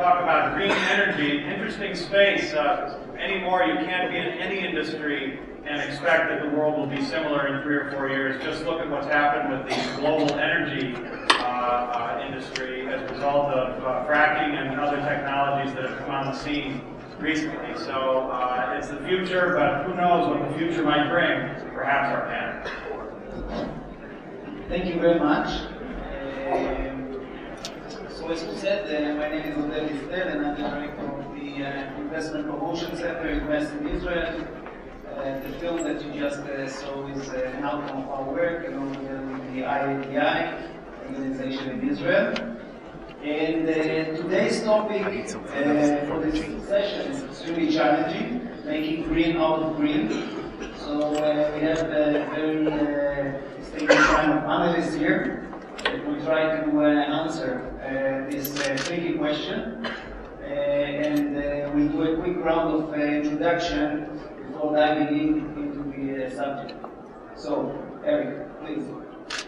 talk about green energy. Interesting space. Anymore, you can't be in any industry and expect that the world will be similar in 3 or 4 years. Just look at what's happened with the global energy industry as a result of fracking and other technologies that have come on the scene recently. So it's the future, but who knows what the future might bring, perhaps our planet. Thank you very much. So as you said, my name is Oded Distel, and I'm the director of the Investment Promotion Center Invest in Israel. The film that you just saw is an outcome of our work along with the IDI organization in Israel. And today's topic for this session is extremely challenging, making green out of green. So we have a very distinguished kind of analysts here that will try to answer this tricky question. And we'll do a quick round of introduction before diving into the subject. So, Eric, please.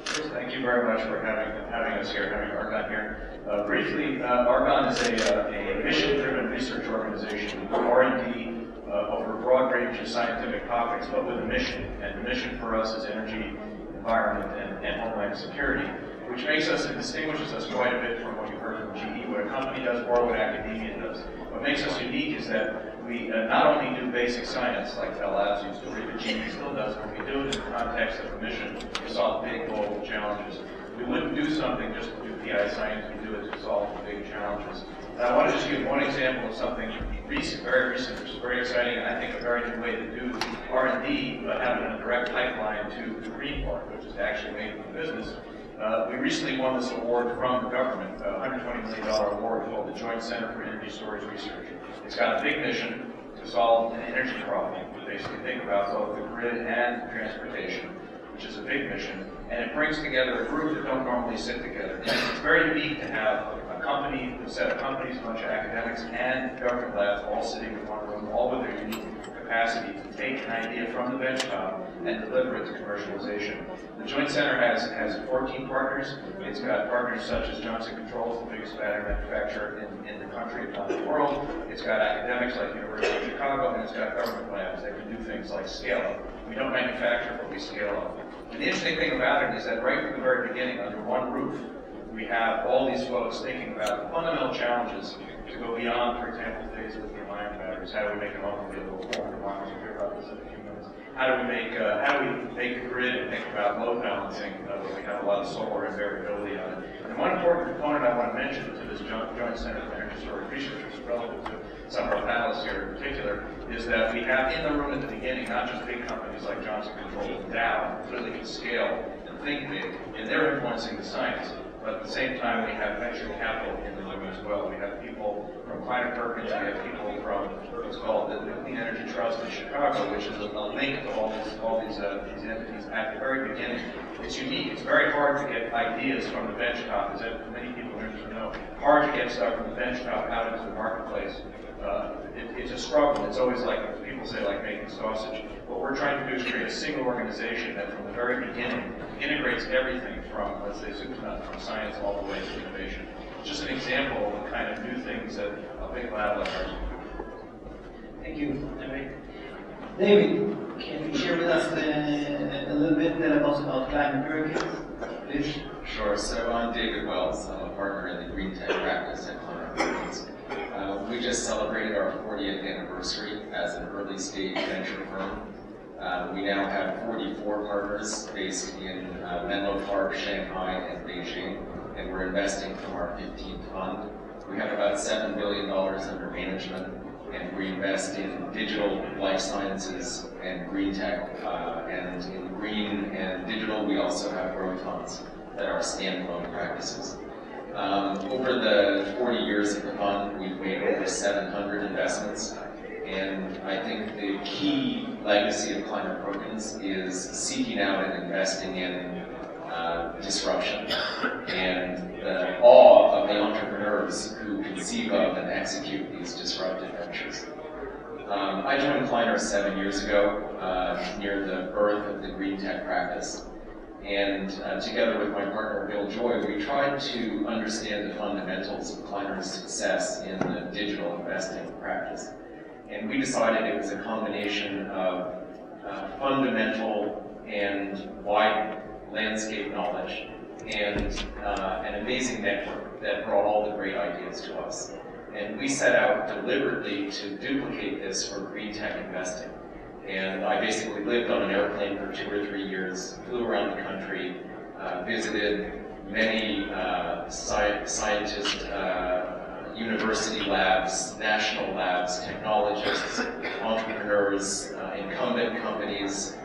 First, thank you very much for having us here, having Argonne here. Briefly, Argonne is a mission-driven research organization. We do R&D over a broad range of scientific topics, but with a mission. And the mission for us is energy, environment, and homeland security, which makes us and distinguishes us quite a bit from what you heard from GE, what a company does or what academia does. What makes us unique is that we not only do basic science like Bell Labs used to do, but GE still does, but we do it in the context of a mission to solve big global challenges. We wouldn't do something just to do PI science, we do it to solve big challenges. And I want to just give one example of something recent, very recent, which is very exciting, and I think a very new way to do R&D, but having a direct pipeline to the green part, which is actually made for business. We recently won this award from the government, a $120 million award called the Joint Center for Energy Storage Research. It's got a big mission to solve an energy problem. We basically think about both the grid and transportation, which is a big mission, and it brings together a group that don't normally sit together. And it's very unique to have a company, a set of companies, a bunch of academics, and government labs all sitting in one room, all with their unique capacity to take an idea from the benchtop and deliver it to commercialization. The Joint Center has 14 partners. It's got partners such as Johnson Controls, the biggest battery manufacturer in the country, if not the world. It's got academics like the University of Chicago, and it's got government labs that can do things like scale up. We don't manufacture, but we scale up. And the interesting thing about it is that right from the very beginning, under one roof, we have all these folks thinking about the fundamental challenges to go beyond, for example, today's lithium-ion batteries. How do we make an automobile go 400 miles? We'll hear about this in a few minutes. How do we make the grid and think about load balancing, where we have a lot of solar and variability on it. And one important component I want to mention to this Joint Center for Energy Storage Research, which is relative to some of our panelists here in particular, is that we have in the room at the beginning not just big companies like Johnson Controls and Dow, who really can scale and think big, and they're influencing the science. But at the same time, we have venture capital in the room as well. We have people from Kleiner, Perkins, we have people from what's called the Clean Energy Trust in Chicago, which is a link to all these entities at the very beginning. It's unique. It's very hard to get ideas from the benchtop, as many people know. Hard to get stuff from the benchtop out into the marketplace. It's a struggle. It's always like, people say, like making sausage. What we're trying to do is create a single organization that from the very beginning integrates everything from, let's say, from science all the way to innovation. It's just an example of the kind of new things that a big lab like ours can do. Thank you, Eric. David, can you share with us a little bit about Kleiner Perkins, please? Sure. So I'm David Wells. I'm a partner in the Green Tech practice at Kleiner Perkins. We just celebrated our 40th anniversary as an early stage venture firm. We now have 44 partners based in Menlo Park, Shanghai, and Beijing, and we're investing from our 15th fund. We have about $7 billion under management, and we invest in digital life sciences and green tech, and in green and digital we also have growth funds that are standalone practices. Over the 40 years of the fund, we've made over 700 investments, and I think the key legacy of Kleiner Perkins is seeking out and investing in disruption and the awe of the entrepreneurs who conceive of and execute these disruptive ventures. I joined Kleiner 7 years ago, near the birth of the green tech practice. And together with my partner Bill Joy, we tried to understand the fundamentals of Kleiner's success in the digital investing practice. And we decided it was a combination of fundamental and wide landscape knowledge and an amazing network that brought all the great ideas to us. And we set out deliberately to duplicate this for green tech investing. And I basically lived on an airplane for 2 or 3 years, flew around the country, visited many scientist university labs, national labs, technologists, entrepreneurs, incumbent companies,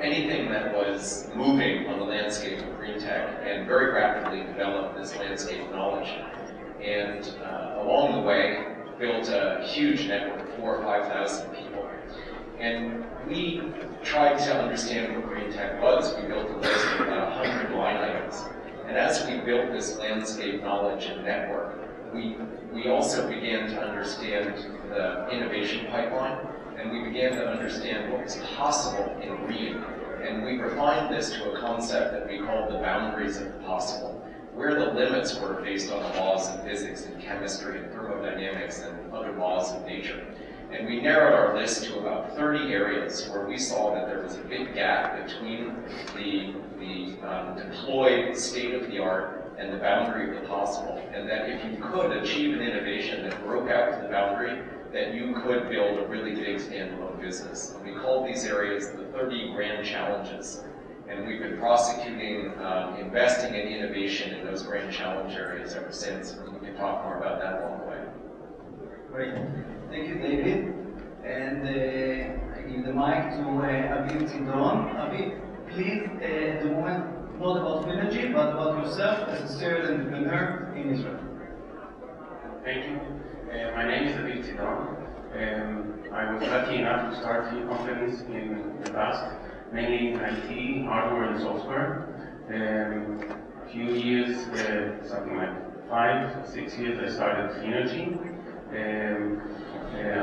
anything that was moving on the landscape of green tech, and very rapidly developed this landscape knowledge. And along the way, built a huge network, 4,000 or 5,000 people. And we tried to understand what green tech was. We built a list of about 100 line items. And as we built this landscape knowledge and network, we also began to understand the innovation pipeline, and we began to understand what was possible in green. And we refined this to a concept that we called the boundaries of the possible, where the limits were based on the laws of physics and chemistry and thermodynamics and other laws of nature. And we narrowed our list to about 30 areas where we saw that there was a big gap between the deployed state-of-the-art and the boundary of the possible, and that if you could achieve an innovation that broke out to the boundary, that you could build a really big standalone business. And we called these areas the 30 grand challenges. And we've been prosecuting investing in innovation in those grand challenge areas ever since. And we can talk more about that along the way. Great. Thank you, David. And I give the mic to Aviv Tzidon. Aviv, please, at the moment, not about Phinergy, but about yourself as a serial entrepreneur in Israel. Thank you. My name is Aviv Tzidon. I was lucky enough to start 3 companies in the past, mainly in IT, hardware and software. A few years, something like 5 or 6 years, I started Phinergy.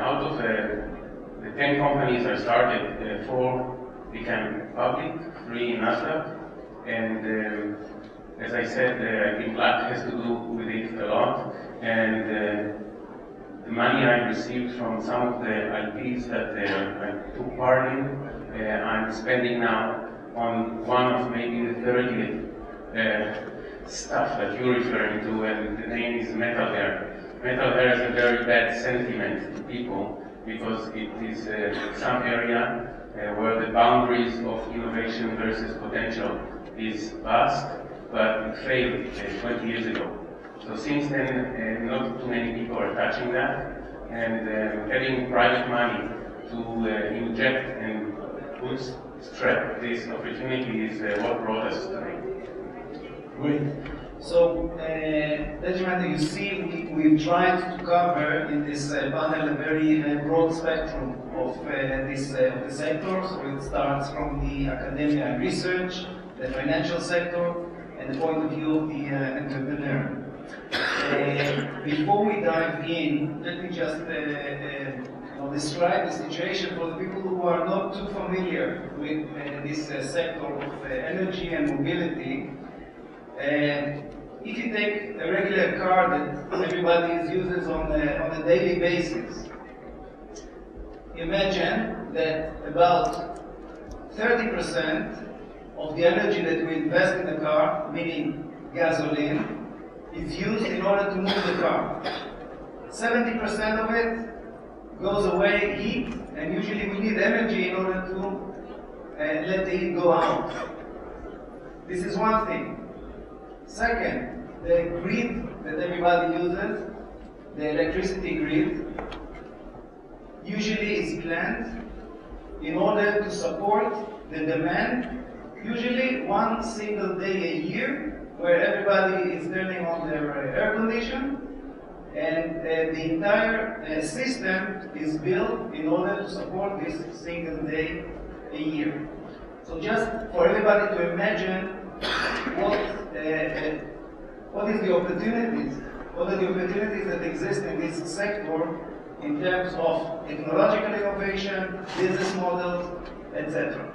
Out of the 10 companies I started, 4 became public, 3 in NASDAQ. And as I said, I think luck has to do with it a lot. And the money I received from some of the IPs that I took part in, I'm spending now on one of maybe the 30th stuff that you're referring to, and the name is metal hair. Metal hair is a very bad sentiment to people because it is some area where the boundaries of innovation versus potential is vast, but it failed 20 years ago. So since then, not too many people are touching that, and having private money to inject and bootstrap this opportunity is what brought us today. Great. So, Benjamin, you see, we've tried to cover in this panel a very broad spectrum of the sector. So it starts from the academia and research, the financial sector, and the point of view of the entrepreneur. Before we dive in, let me just describe the situation for the people who are not too familiar with this sector of energy and mobility. If you take a regular car that everybody uses on a daily basis, imagine that about 30% of the energy that we invest in the car, meaning gasoline, is used in order to move the car. 70% of it goes away heat, and usually we need energy in order to let the heat go out. This is one thing. Second, the grid that everybody uses, the electricity grid, usually is planned in order to support the demand, usually one single day a year, where everybody is turning on their air condition, and the entire system is built in order to support this single day a year. So just for everybody to imagine what is the opportunities, what are the opportunities that exist in this sector in terms of technological innovation, business models, etc.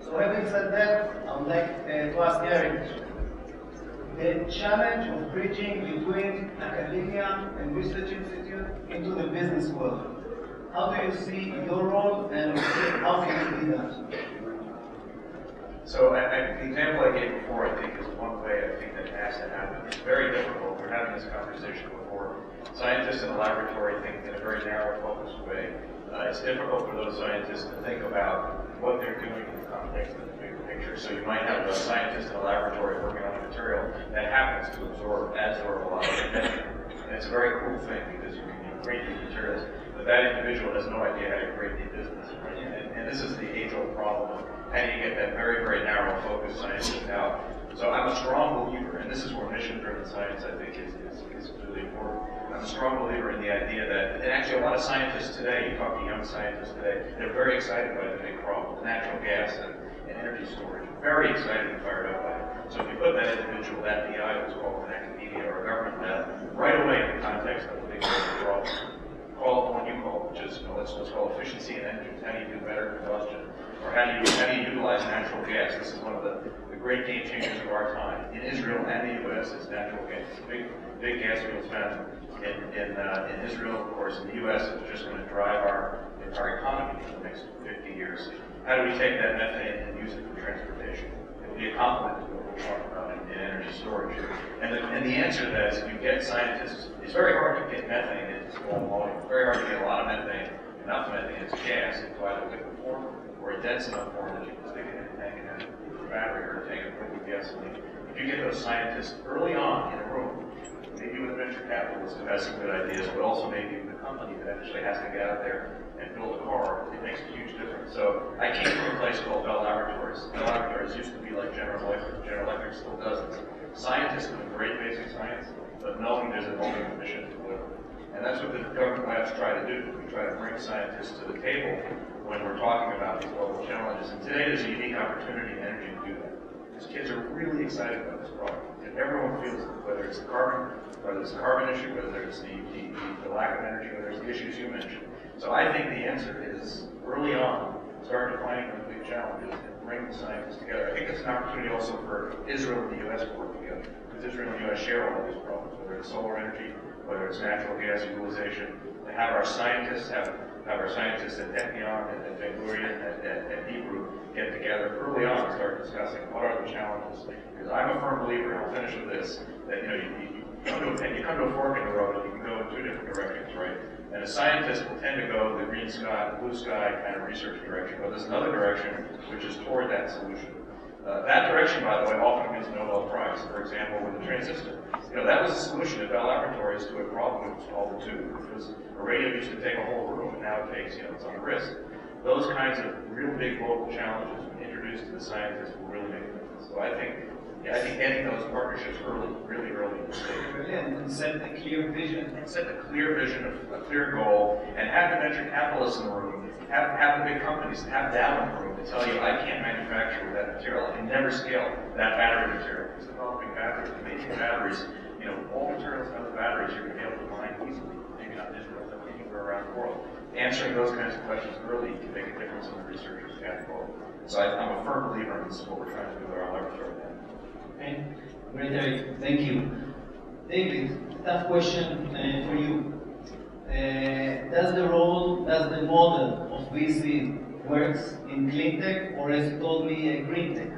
So So having said that, I would like to ask Eric, the challenge of bridging between academia and research institute into the business world. How do you see your role and how can you do that? So the example I gave before, I think, is one way I think that has to happen. It's very difficult. We're having this conversation before. Scientists in a laboratory think in a very narrow, focused way. It's difficult for those scientists to think about what they're doing in the context of the bigger picture. So you might have a scientist in a laboratory working on a material that happens to absorb a lot of energy. And it's a very cool thing because you can create these materials, but that individual has no idea how to create the business. Right? And this is the age-old problem of how do you get that very, very narrow focused scientist out. So I'm a strong believer, and this is where mission-driven science, I think, is really important. I'm a strong believer in the idea that, and actually a lot of scientists today, you talk to young scientists today, they're very excited by the big problem, natural gas and energy storage. Very excited and fired up by it. So if you put that individual, that PI, who's called in academia or a government lab, right away in the context of a big problem, call it the one you call, which is, let's call efficiency in engines. How do you do better combustion? Or how do you utilize natural gas? This is one of the great game changers of our time. In Israel and the U.S., it's natural gas. It's big gas fields found in Israel, of course. In the U.S., it's just going to drive our economy for the next 50 years. How do we take that methane and use it for transportation? It will be a complement to what we're talking about in energy storage. And the answer to that is if you get scientists, it's very hard to get methane in small volume. It's very hard to get a lot of methane, enough methane as gas into either liquid form or a dense enough form that you can stick it in a tank and have a battery or a tank of liquid gasoline. If you get those scientists early on in a room, maybe with a venture capitalist who has some good ideas, but also maybe with a company that actually has to get out there and build a car, it makes a huge difference. So I came from a place called Bell Laboratories. Bell Laboratories used to be like General Electric. General Electric still does this. Scientists doing great basic science, but knowing there's an ultimate mission to deliver. And that's what the government labs try to do. We try to bring scientists to the table when we're talking about these global challenges. And today there's a unique opportunity in energy to do that. Because kids are really excited about this problem. And everyone feels it, whether it's the carbon issue, whether it's the lack of energy, whether it's the issues you mentioned. So I think the answer is early on, start defining the big challenges and bring the scientists together. I think it's an opportunity also for Israel and the U.S. to work together. Because Israel and the U.S. share all these problems, whether it's solar energy, whether it's natural gas utilization, to have our scientists at Technion and Ben Gurion at Hebrew get together early on and start discussing what are the challenges. Because I'm a firm believer, and I'll finish with this, that you come to a fork in the road and you can go in two different directions, right? And a scientist will tend to go the green sky, blue sky kind of research direction, but there's another direction which is toward that solution. That direction, by the way, often wins a Nobel Prize. For example, with the transistor. That was the solution at Bell Laboratories to a problem that was called the tube. Because a radio used to take a whole room, and now it takes, it's on the wrist. Those kinds of real big global challenges introduced to the scientists will really make a difference. So I think getting those partnerships early, really early in the stage. Brilliant, and set a clear vision. And set a clear vision, a clear goal, and have the venture capitalists in the room, have the big companies, have Dow in the room to tell you, I can't manufacture with that material. I can never scale that battery material. Because developing batteries, making batteries, all materials and other batteries you're going to be able to find easily, maybe not in Israel, but anywhere around the world. Answering those kinds of questions early can make a difference in the researchers' path forward. So I'm a firm believer in this is what we're trying to do with our laboratory now. Okay, great, Eric. Thank you. David, tough question for you. Does the model of VC works in Cleantech, or as you told me, Greentech?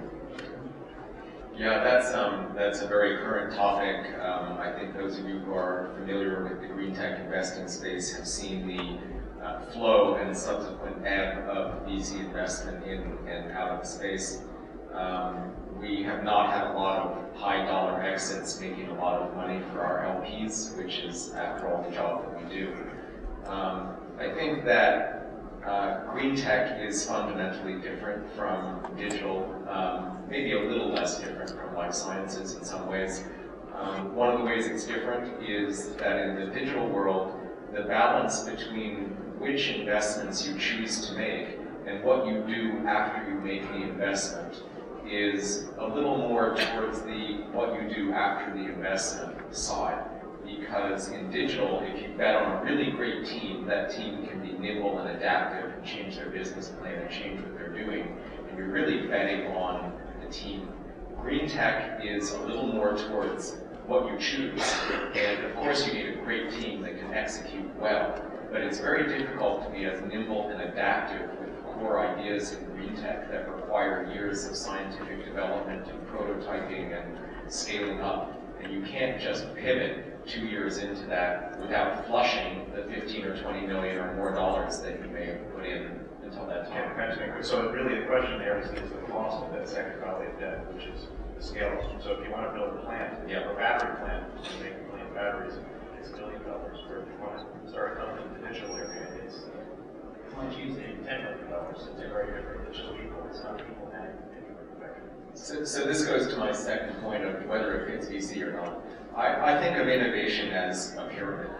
Yeah, that's a very current topic. I think those of you who are familiar with the Greentech investing space have seen the flow and subsequent ebb of VC investment in and out of the space. We have not had a lot of high dollar exits making a lot of money for our LPs, which is, after all, the job that we do. I think that Greentech is fundamentally different from digital, maybe a little less different from life sciences in some ways. One of the ways it's different is that in the digital world, the balance between which investments you choose to make and what you do after you make the investment is a little more towards the what you do after the investment side. Because in digital, if you bet on a really great team, that team can be nimble and adaptive and change their business plan and change what they're doing. and you're really betting on the team. NEWTech is a little more towards what you choose, and of course you need a great team that can execute well, but it's very difficult to be as nimble and adaptive with core ideas in NEWTech that require years of scientific development and prototyping and scaling up, and you can't just pivot 2 years into that without flushing the 15 or 20 million or more dollars that you may have put in until that time. So really the question there is the cost of that second valley of debt, which is the scale. So if you want to build a plant, a battery plant, to make a million batteries, it's $1 million. Or if you want to start a company in the digital area, it's much easier, $10 million. It's very different. It's just people. It's not people having any perfection. So this goes to my second point of whether it fits VC or not. I think of innovation as a pyramid,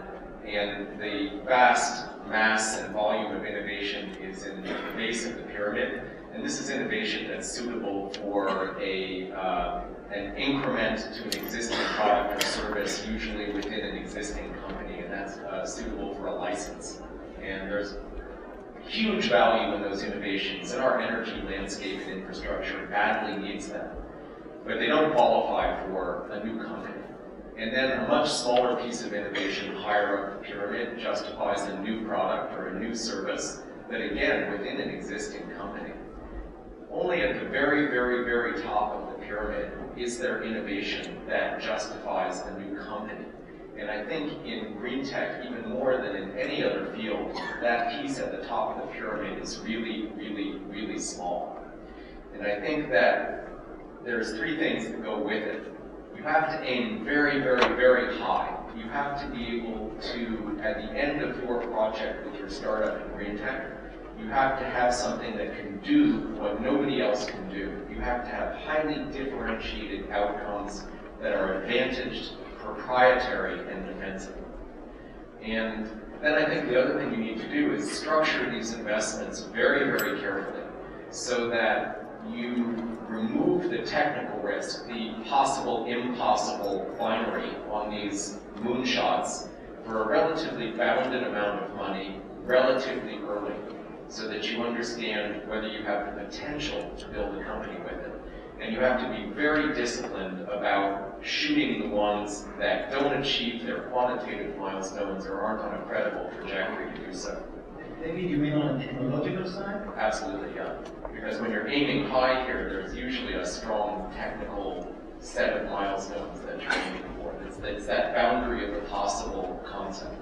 and the vast mass and volume of innovation is in the base of the pyramid, and this is innovation that's suitable for an increment to an existing product or service, usually within an existing company, and that's suitable for a license. And there's huge value in those innovations, and our energy landscape and infrastructure badly needs them. But they don't qualify for a new company. And then a much smaller piece of innovation higher up the pyramid justifies a new product or a new service that, again, within an existing company. Only at the very, very, very top of the pyramid is there innovation that justifies a new company. And I think in NEWTech, even more than in any other field, that piece at the top of the pyramid is really, really, really small. And I think that there's 3 things that go with it. You have to aim very, very, very high. You have to be able to, at the end of your project with your startup in NEWTech, you have to have something that can do what nobody else can do. You have to have highly differentiated outcomes that are advantaged, proprietary, and defensive. And then I think the other thing you need to do is structure these investments very, very carefully so that you remove the technical risk, the possible, impossible binary on these moonshots for a relatively bounded amount of money, relatively early, so that you understand whether you have the potential to build a company with it. And you have to be very disciplined about shooting the ones that don't achieve their quantitative milestones or aren't on a credible trajectory to do so. David, you mean on the technological side? Absolutely, yeah. Because when you're aiming high here, there's usually a strong technical set of milestones that you're aiming for. It's that boundary of the possible concept.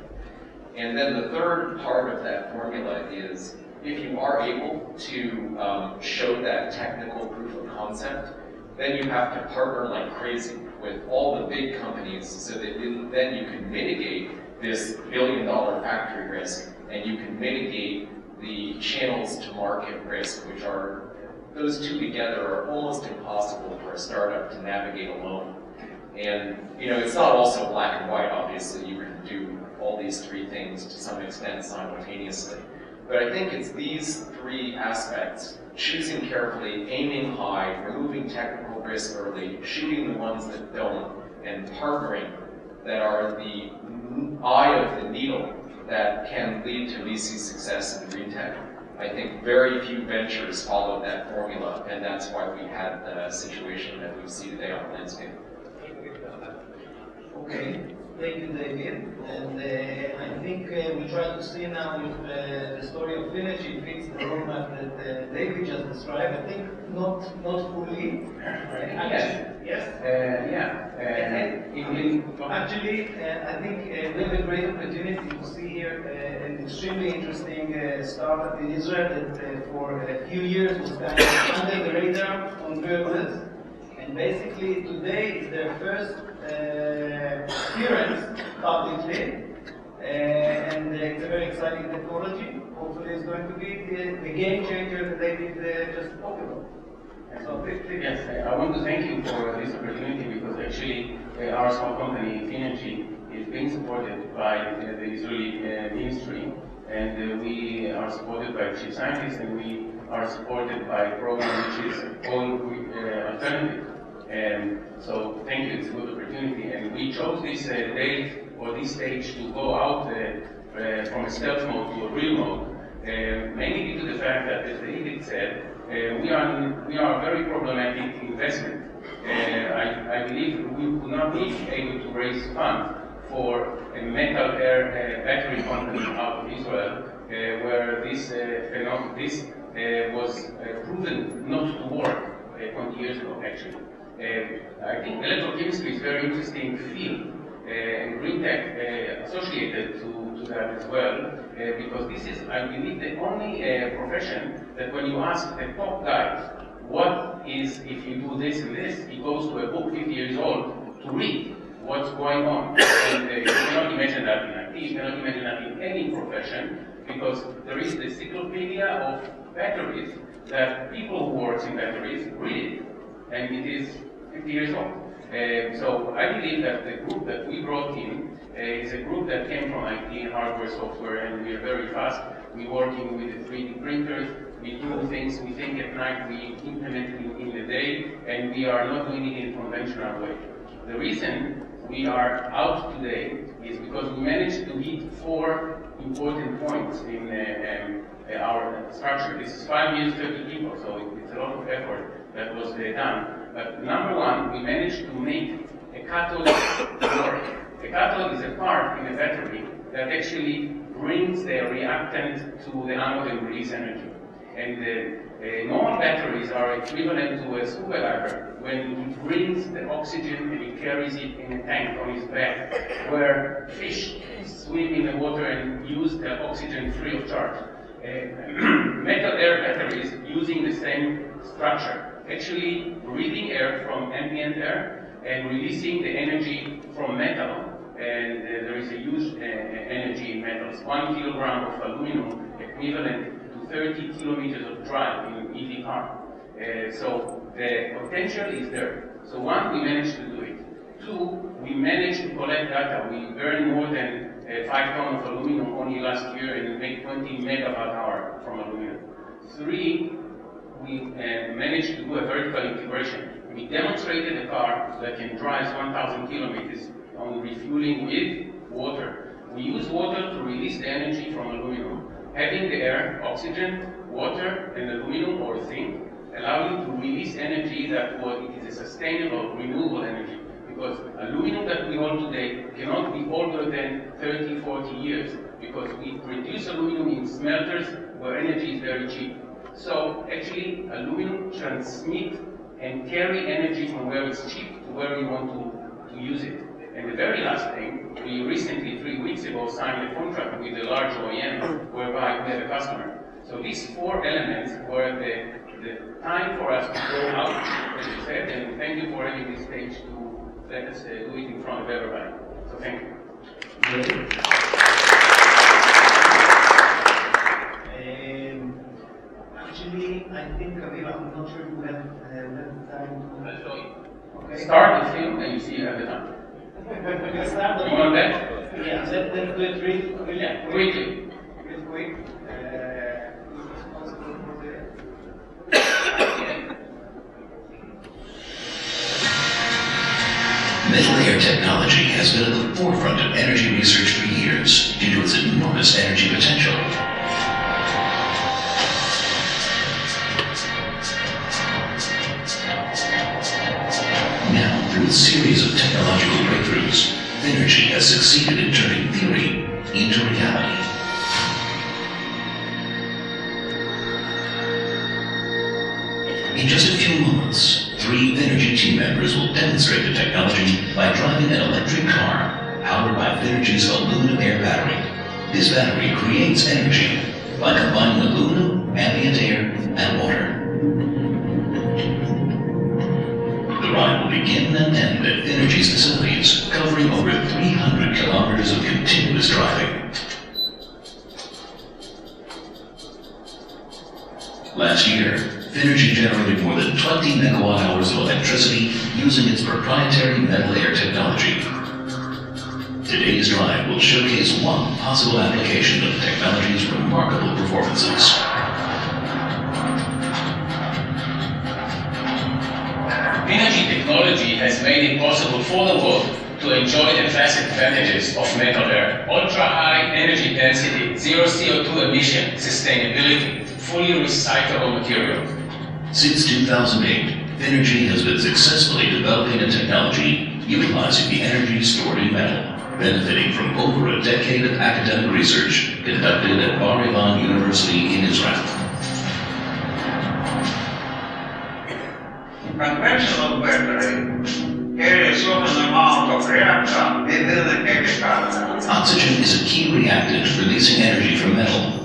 And then the third part of that formula is, if you are able to show that technical proof of concept, then you have to partner like crazy with all the big companies so that then you can mitigate this billion-dollar factory risk, and you can mitigate the channels to market risk, which are, those two together are almost impossible for a startup to navigate alone. And it's not also black and white, obviously. You can do all these 3 things to some extent simultaneously. But I think it's these 3 aspects: choosing carefully, aiming high, removing technical risk early, shooting the ones that don't, and partnering that are the eye of the needle that can lead to VC success in NEWTech. I think very few ventures follow that formula, and that's why we had the situation that we see today on the landscape. Okay, thank you, David. And I think we try to see now if the story of Phinergy fits the roadmap that David just described. I think not fully. Actually, I think we have a great opportunity to see here an extremely interesting startup in Israel that for a few years was kind of under the radar on Perkins. And basically today is their first appearance publicly, and it's a very exciting technology. Hopefully it's going to be the game changer that David just spoke about. So please. Yes, I want to thank you for this opportunity, because actually our small company, Phinergy, is being supported by the Israeli ministry, and we are supported by chief scientists, and we are supported by a program which is called Alternative. So thank you, it's a good opportunity. And we chose this date or this stage to go out from a stealth mode to a real mode, mainly due to the fact that, as David said, we are a very problematic investment. I believe we would not be able to raise funds for a metal air battery company out of Israel, where this was proven not to work 20 years ago, actually. I think electrochemistry is a very interesting field, and NEWTech associated to that as well, because this is, I believe, the only profession that when you ask the top guys, what is if you do this and this, he goes to a book 50 years old to read what's going on. And you cannot imagine that in IT, you cannot imagine that in any profession, because there is the encyclopedia of batteries that people who work in batteries read it, and it is 50 years old. So I believe that the group that we brought in is a group that came from IT and hardware, software, and we are very fast. We're working with the 3D printers, we do things, we think at night, we implement it in the day, and we are not doing it in a conventional way. The reason we are out today is because we managed to hit 4 important points in our structure. This is 5 years, 30 people, so it's a lot of effort that was done. But number one, we managed to make a cathode work. A cathode is a part in a battery that actually brings the reactant to the anode and release energy. And normal batteries are equivalent to a scuba diver when he brings the oxygen and he carries it in a tank on his back, where fish swim in the water and use the oxygen free of charge. Metal air batteries using the same structure, actually breathing air from ambient air and releasing the energy from metal. And there is a huge energy in metals. 1 kilogram of aluminum equivalent to 30 kilometers of drive in an EV car. So the potential is there. So one, we managed to do it. 2, we managed to collect data. We burned more than 5 tons of aluminum only last year and make 20 megawatt hour from aluminum. 3, we managed to do a vertical integration. We demonstrated a car that can drive 1,000 kilometers on refueling with water. We use water to release the energy from aluminum. Having the air, oxygen, water, and aluminum or zinc allow you to release energy that it is a sustainable, renewable energy. Because aluminum that we hold today cannot be older than 30, 40 years, because we produce aluminum in smelters where energy is very cheap. So actually, aluminum transmit and carry energy from where it's cheap to where we want to use it. And the very last thing, we recently, 3 weeks ago, signed a contract with a large OEM whereby we have a customer. So these 4 elements were the time for us to go out, as you said, and thank you for having this stage to let us do it in front of everybody. So thank you. Actually, I think, Aviv, I'm not sure if we have time. I'll show you. Okay. Start the film and you see you have the time. We'll start the You want that? Yeah, let's do it really Yeah, quickly. real quick. Who's responsible for the... Metal air technology has been at the forefront of energy research for years due to its enormous energy potential. Now, through a series of technological breakthroughs, Phinergy has succeeded in turning theory into reality. In just a few moments, 3 Phinergy team members will demonstrate the technology by driving an electric car powered by Phinergy's aluminum air battery. This battery creates energy by combining aluminum, ambient air, and water. The ride will begin and end at Phinergy's facilities, covering over 300 kilometers of continuous driving. Last year, Phinergy generated more than 20 megawatt hours of electricity using its proprietary metal air technology. Today's drive will showcase one possible application of the technology's remarkable performances. Phinergy technology has made it possible for the world to enjoy the vast advantages of metal air. Ultra-high energy density, zero CO2 emission, sustainability, fully recyclable material. Since 2008, Phinergy has been successfully developing a technology utilizing the energy stored in metal, benefiting from over a decade of academic research conducted at Bar-Ilan University in Israel. Conventional battery carry a certain amount of reactant within the chemical. Oxygen is a key reactant releasing energy from metal.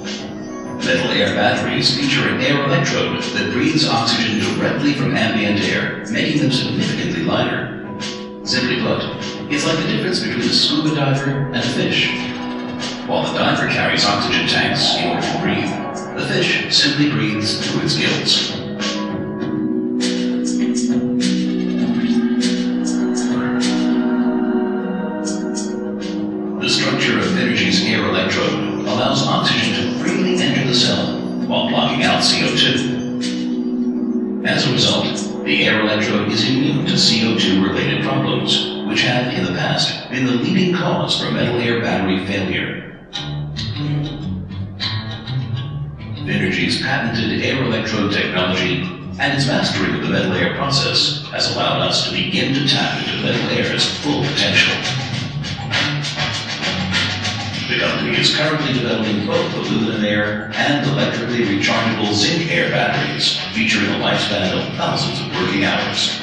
Metal-air batteries feature an air electrode that breathes oxygen directly from ambient air, making them significantly lighter. Simply put, it's like the difference between a scuba diver and a fish. While the diver carries oxygen tanks in order to breathe, the fish simply breathes through its gills. The structure of Phinergy's air electrode allows oxygen to freely enter the cell while blocking out CO2. As a result, the air electrode is immune to CO2-related problems, which have in the past been the leading cause for metal-air battery failure. Phinergy's patented air electrode technology and its mastering of the metal-air process has allowed us to begin to tap into metal-air's full potential. The company is currently developing both aluminum air and electrically rechargeable zinc air batteries, featuring a lifespan of thousands of working hours.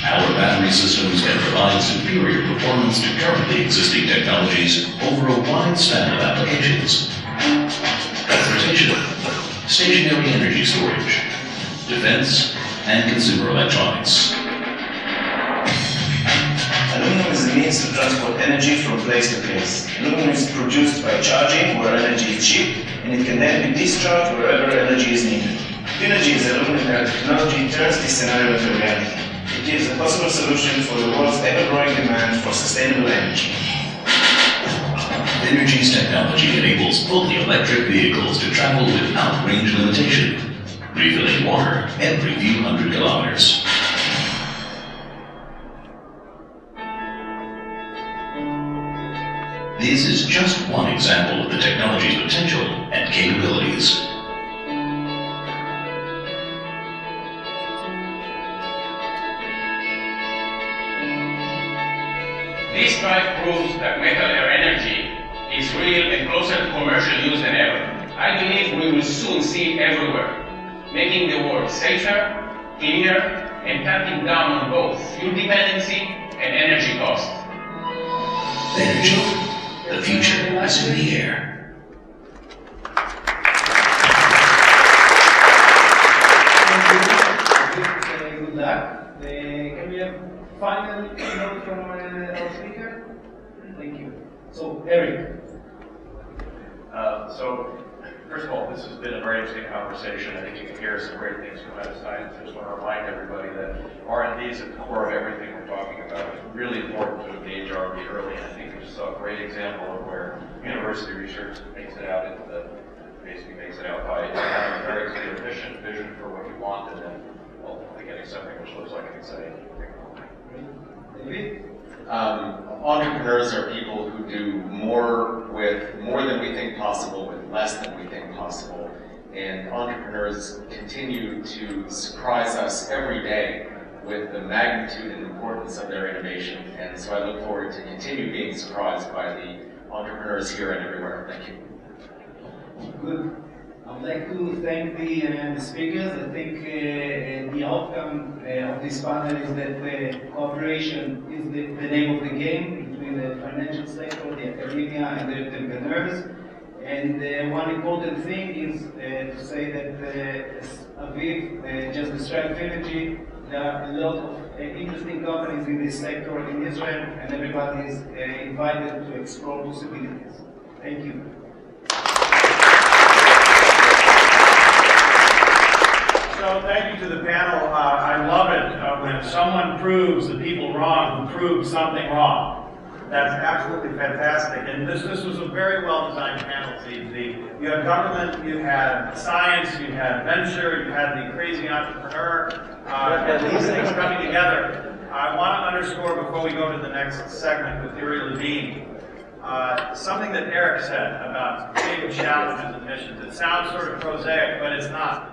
Our battery systems can provide superior performance to currently existing technologies over a wide span of applications: transportation, stationary energy storage, defense, and consumer electronics. Aluminum is a means to transport energy from place to place. Aluminum is produced by charging, where energy is cheap, and it can then be discharged wherever energy is needed. Phinergy's aluminum technology turns this scenario into reality. It gives a possible solution for the world's ever-growing demand for sustainable energy. Phinergy's technology enables fully electric vehicles to travel without range limitation, refilling water every few hundred kilometers. This is just one example of the technology's potential and capabilities. This strike proves that metal-air energy is real and closer to commercial use than ever. I believe we will soon see it everywhere, making the world safer, cleaner, and cutting down on both fuel dependency and energy costs. Phinergy. The future is in the air. Good luck. Can we have final note from our speaker? Thank you. So, Eric. First of all, this has been a very interesting conversation. I think you can hear some great things come out of science. I just want to remind everybody that R&D is at the core of everything we're talking about. It's really important to engage R&D early, and I think we just saw a great example of where university research makes it out basically makes it out by having a very clear vision for what you want, and then ultimately getting something which looks like an exciting technology. Entrepreneurs are people who do more with more than we think possible with less than we think possible. And entrepreneurs continue to surprise us every day with the magnitude and importance of their innovation. And so I look forward to continue being surprised by the entrepreneurs here and everywhere. Thank you. Good. I would like to thank the speakers. I think the outcome of this panel is that cooperation is the name of the game between the financial sector, the academia, and the entrepreneurs. And one important thing is to say that as Aviv just described Phinergy, there are a lot of interesting companies in this sector in Israel, and everybody is invited to explore possibilities. Thank you. So thank you to the panel. I love it when someone proves the people wrong who proved something wrong. That's absolutely fantastic. And this was a very well-designed panel, Ziv. You had government, you had science, you had venture, you had the crazy entrepreneur, and these things coming together. I want to underscore before we go to the next segment with Uri Levine, something that Eric said about big challenges and missions. It sounds sort of prosaic, but it's not.